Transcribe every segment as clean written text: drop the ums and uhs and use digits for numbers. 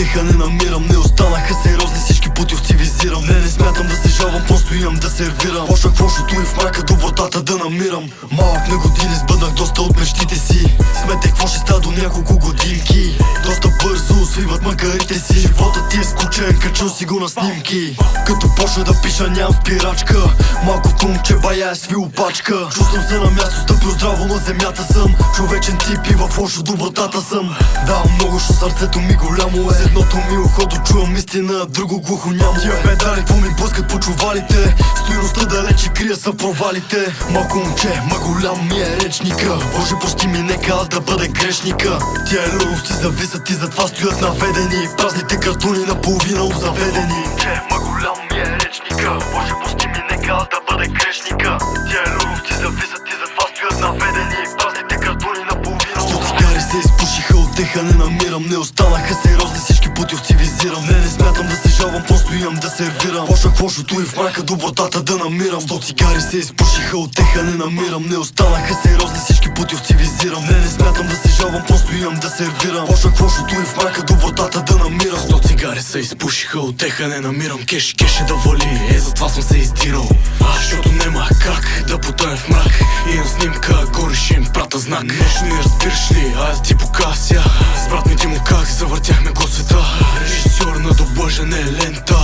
отеха не намирам. Не останаха сериозни, всички путевци визирам. Не смятам да се жалвам, просто имам да сервирам. Почнах в лошото и в мрака добротата да намирам. Малък на години сбъднах доста от мечтите си. Сметех какво ще става до няколко годинки. Доста бързо свиват макарите си. Животът ти е скучен, качвам си го на снимки. Като почна да пиша нямам спирачка. Малко тумче бая е свил пачка. Чувствам се на място, стъпил здраво на земята съм. Човечен тип и в лошо добротата съм. Давам много, що сърцето ми голямо е. С едното ми ухо чувам истина, друго глухо няма. Тия педали, какво ми блъскат по чувалите. Стойността далече крия са провалите. Малко момче, ма голям ми е речника. Боже, прости ми, нека аз да бъда грешника. Тия люровци зависят и затова стоят наведени. Празните картони наполовина озаведени. Момче, ма голям ми е речника. Боже, прости ми, нека аз да бъда грешника. Тия люровци зависят и затова стоят наведени. Празните картони наполовина. 100 цигари се изпушиха, отеха не намирам. Не останаха сериозни, всички путевци визирам. Не смятам да се жалвам, просто имам да сервирам. Почнах в лошото и в мрака добротата да намирам. 100 цигари се изпушиха, отеха не намирам. Не останаха сериозни, всички путевци визирам. Не смятам да се жалвам, просто имам да сервирам. Почнах в лошото и в мрака добротата да намирам. 100 цигари се изпушиха, отеха не намирам. Кеше да вали, затова съм се издирал. Защото нема как да потъне в мрак. Имам снимка, горе ще им прата знак. Нещо не разбираш ли, аз ти покася. С брат ми Димо как завъртяхме го света. Режисьор на доблъжене лента.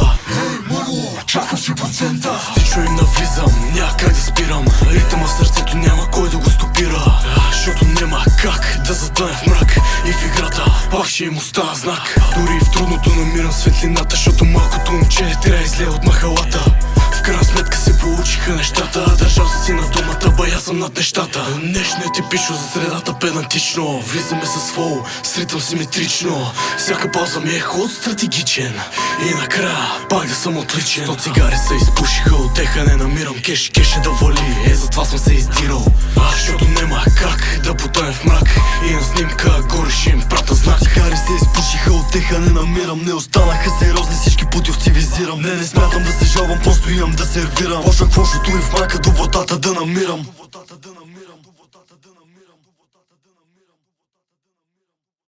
Чакам си процента. Стичо им навлизам, няма как да спирам. Ритъма в сърцето няма кой да го стопира. Защото нема как да затъне в мрак. И в играта пак ще им остава знак. Дори в трудното намирам светлината. Защото малкото момче трябва излея от махалата. В крайна сметка се получиха нещата. Държал си на думата, бая съм над нещата. Нещо е типично за средата, педантично. Влизаме с фол, с ритъм симетрично. Всяка пауза ми е ход стратегичен. И накрая пак да съм отличен. 100 цигари се изпушиха, отеха не намирам. Кеше да вали, затова съм се издирал. Защото нема как да потъне в мрак. Имам снимка, горе ще им прата знак. 100 цигари се изпушиха, отеха не намирам. Не останаха сериозни, всички путевци визирам. Не смятам да се жалвам, просто имам да сервирам. Почнах в лошото и в мрака добротата да намирам.